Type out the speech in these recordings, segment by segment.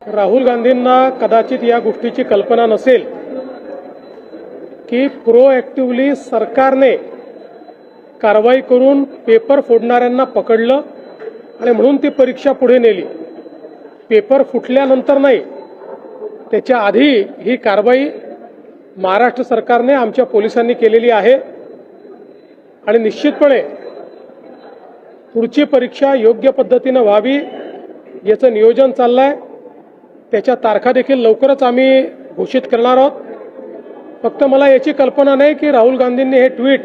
राहुल गांधींना कदाचित या गोष्टीची कल्पना नसेल की प्रोएक्टिव्हली सरकारने कारवाई करून पेपर फोडणाऱ्यांना पकडलं आणि म्हणून ती परीक्षा पुढे नेली. पेपर फुटल्यानंतर नाही, त्याच्या आधी ही कारवाई महाराष्ट्र सरकारने आमच्या पोलिसांनी केलेली आहे आणि निश्चितपणे पुढची परीक्षा योग्य पद्धतीने व्हावी याचं नियोजन चाललंय. त्याच्या तारखा देखील लवकरच आम्ही घोषित करणार आहोत. फक्त मला याची कल्पना नाही की राहुल गांधींनी हे ट्विट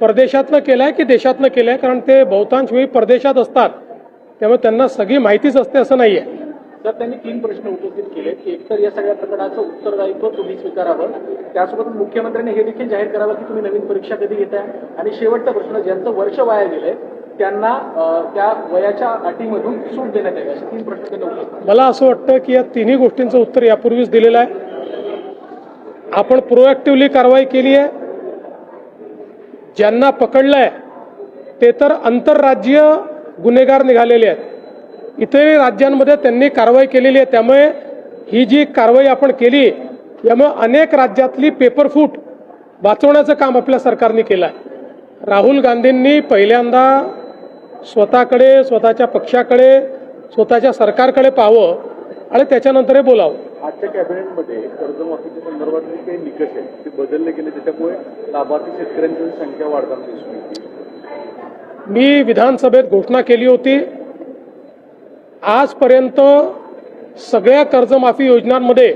परदेशातनं केलंय की देशातनं केलंय, कारण ते बहुतांश वेळी परदेशात असतात, त्यामुळे त्यांना सगळी माहितीच असते असं नाहीये. तर त्यांनी 3 प्रश्न उपस्थित केले की एकतर या सगळ्या प्रकरणाचं उत्तरदायित्व तुम्ही स्वीकारावं, त्यासोबत मुख्यमंत्र्यांनी हे देखील जाहीर करावं की तुम्ही नवीन परीक्षा कधी घेताय, आणि शेवटचा प्रश्न ज्यांचं वर्ष वाया गेलंय त्यांना त्या वयाच्या अटीमधून सूट देण्यात यावी, असे 3 प्रश्न त्यांनी उपस्थित. मला असं वाटतं की या तिन्ही गोष्टींचं उत्तर यापूर्वीच दिलेलं आहे. आपण प्रोएक्टिव्हली कारवाई केली आहे. ज्यांना पकडलंय ते तर आंतरराज्यीय गुन्हेगार निघालेले आहेत. इतरही राज्यांमध्ये त्यांनी कारवाई केलेली आहे. त्यामुळे ही जी कारवाई आपण केली यामुळे अनेक राज्यातली पेपरफूट वाचवण्याचं काम आपल्या सरकारने केलं आहे. राहुल गांधींनी पहिल्यांदा स्वतःकडे, स्वतःच्या पक्षाकडे, स्वतःच्या सरकारकडे पाहावं आणि त्याच्यानंतर हे बोलावं. आजच्या कॅबिनेटमध्ये कर्जमाफीच्या संदर्भातले काही निकष आहेत ते बदलले गेले, त्याच्यामुळे लाभार्थी शेतकऱ्यांची संख्या वाढताना दिसून येते. मी विधानसभेत घोषणा केली होती, आजपर्यंत सगळ्या कर्जमाफी योजनांमध्ये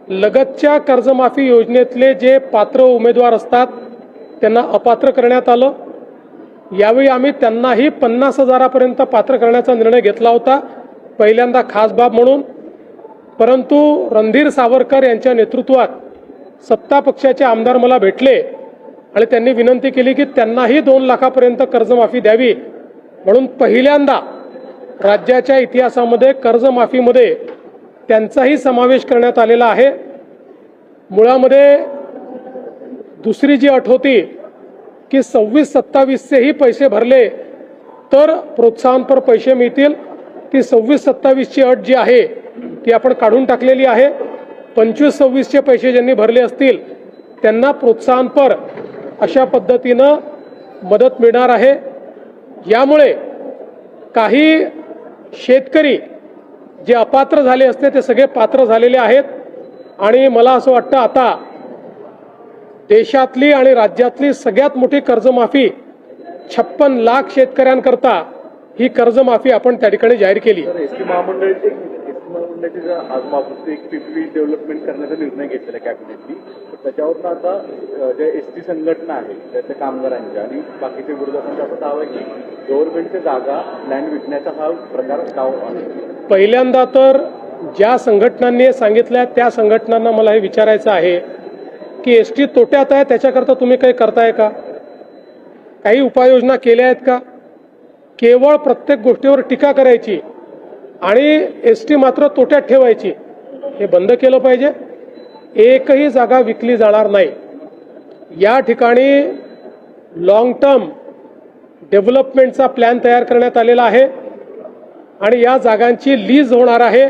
लगतच्या कर्जमाफी योजनेतले जे पात्र उमेदवार असतात त्यांना अपात्र करण्यात आलं. यावेळी आम्ही त्यांनाही 50,000पर्यंत पात्र करण्याचा निर्णय घेतला होता, पहिल्यांदा खास बाब म्हणून. परंतु रणधीर सावरकर यांच्या नेतृत्वात सत्ता पक्षाचे आमदार मला भेटले आणि त्यांनी विनंती केली की त्यांनाही 2 लाखापर्यंत कर्जमाफी द्यावी. म्हणून पहिल्यांदा राज्याच्या इतिहासामध्ये कर्जमाफीमध्ये त्यांचाही समावेश करण्यात आलेला आहे. मुळामध्ये दुसरी जी अट होती की 26-27चेही पैसे भरले तर प्रोत्साहनपर पैसे मिळतील, ती 26-27ची अट जी आहे ती आपण काढून टाकलेली आहे. 25-26चे पैसे ज्यांनी भरले असतील त्यांना प्रोत्साहनपर अशा पद्धतीनं मदत मिळणार आहे. यामुळे काही शेतकरी जे अपात्र झाले असते ते सगळे पात्र झालेले आहेत. आणि मला असं वाटतं आता देशातली आणि राज्यातली सगळ्यात मोठी कर्जमाफी 56 लाख शेतकऱ्यांकरता ही कर्जमाफी आपण त्या ठिकाणी जाहीर केली. एसटी महामंडळाची आज माफी एक पीपी डेव्हलपमेंट करण्याचा निर्णय घेतलेला कॅबिनेटनी, तर त्याच्यावरून आता ज्या एसटी संघटना आहेत त्याच्या कामगारांच्या आणि बाकीचे विरोधकांचा असा दावा आहे की गव्हर्नमेंटच्या जागा लँड विकण्याचा हा प्रकार दाव आहे. पहिल्यांदा तर ज्या संघटनांनी सांगितलं त्या संघटनांना मला हे विचारायचं आहे की एसटी तोट्यात आहे, त्याच्याकरता तुम्ही काही करताय का? काही उपाययोजना केल्या आहेत का? केवळ प्रत्येक गोष्टीवर टीका करायची आणि एसटी मात्र तोट्यात ठेवायची, हे बंद केलं पाहिजे. एकही जागा विकली जाणार नाही. या ठिकाणी लॉंग टर्म डेव्हलपमेंटचा प्लॅन तयार करण्यात आलेला आहे आणि या जागांची लीज होणार आहे.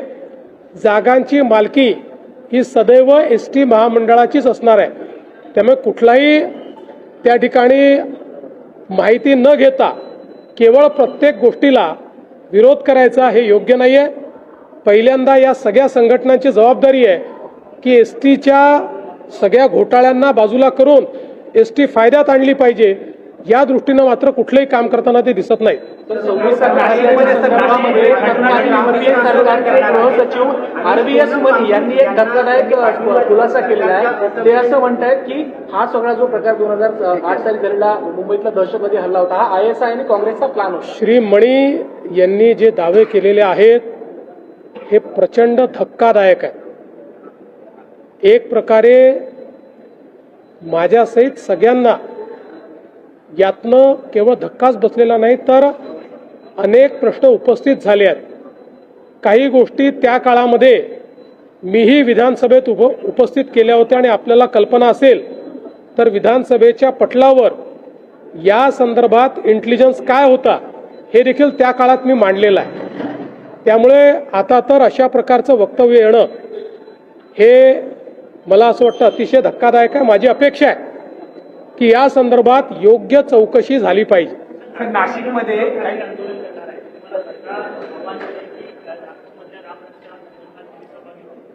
जागांची मालकी ही सदैव एसटी महामंडळाचीच असणार आहे. त्यामुळे कुठलाही त्या ठिकाणी माहिती न घेता केवळ प्रत्येक गोष्टीला विरोध करायचा हे योग्य नाही आहे. पहिल्यांदा या सगळ्या संघटनांची जबाबदारी आहे की एसटीच्या सगळ्या घोटाळ्यांना बाजूला करून एसटी फायद्यात आणली पाहिजे. या दृष्टीनं मात्र कुठलंही काम करताना ते दिसत नाही. सचिव RVS मधी यांनी एक धक्कादायक खुलासा केलेला आहे. ते असं म्हणतात की हा सगळा जो प्रकार 2008 साली झालेला मुंबईतला दहशतवादी हल्ला होता हा ISI आणि काँग्रेसचा प्लॅन होता. श्री मणी यांनी जे दावे केलेले आहेत हे प्रचंड धक्कादायक आहे. एक प्रकारे माझ्यासहित सगळ्यांना यातनं केवळ धक्काच बसलेला नाही तर अनेक प्रश्न उपस्थित झाले आहेत. काही गोष्टी त्या काळामध्ये मीही विधानसभेत उपस्थित केल्या होत्या आणि आपल्याला कल्पना असेल तर विधानसभेच्या पटलावर या संदर्भात इंटेलिजन्स काय होता हे देखील त्या काळात मी मांडलेलं आहे. त्यामुळे आता तर अशा प्रकारचं वक्तव्य येणं हे मला असं वाटतं अतिशय धक्कादायक आहे. माझी अपेक्षा आहे की या संदर्भात योग्य चौकशी झाली पाहिजे. सर, नाशिकमध्ये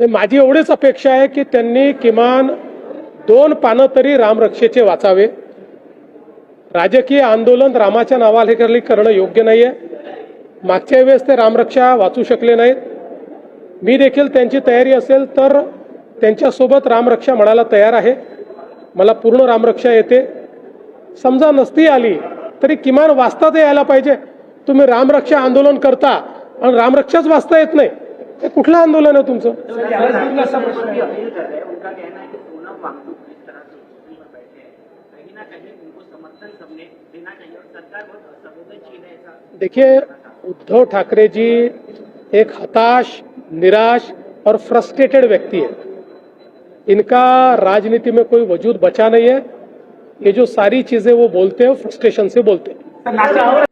माझी एवढीच अपेक्षा आहे की त्यांनी किमान 2 पानं तरी रामरक्षेचे वाचावे. राजकीय आंदोलन रामाच्या नावाखाली करणं योग्य नाहीये. मागच्या वेळेस ते रामरक्षा वाचू शकले नाहीत. मी देखील त्यांची तयारी असेल तर त्यांच्यासोबत रामरक्षा म्हणायला तयार आहे. मला पूर्ण रामरक्षा येते. समजा नसती आली तरी किमान वाचता तर यायला पाहिजे. तुम्ही रामरक्षा आंदोलन करता आणि रामरक्षाच वाचता येत नाही, हे कुठलं आंदोलन आहे तुमचं? अपील कर रहे हैं, उनका कहना है कि सोनम वांगचुक जिस तरह से कुर्सी पर बैठे हैं, कहीं ना कहीं उनको समर्थन सबने देना चाहिए और सरकार बहुत संवेदनशील है ऐसा। देखिए, उद्धव ठाकरे जी एक हताश, निराश और फ्रस्ट्रेटेड व्यक्ति है. इनका राजनीति में कोई वजूद बचा नहीं है. ये जो सारी चीजें वो बोलते हैं फ्रस्ट्रेशन से बोलते हैं. नाशिक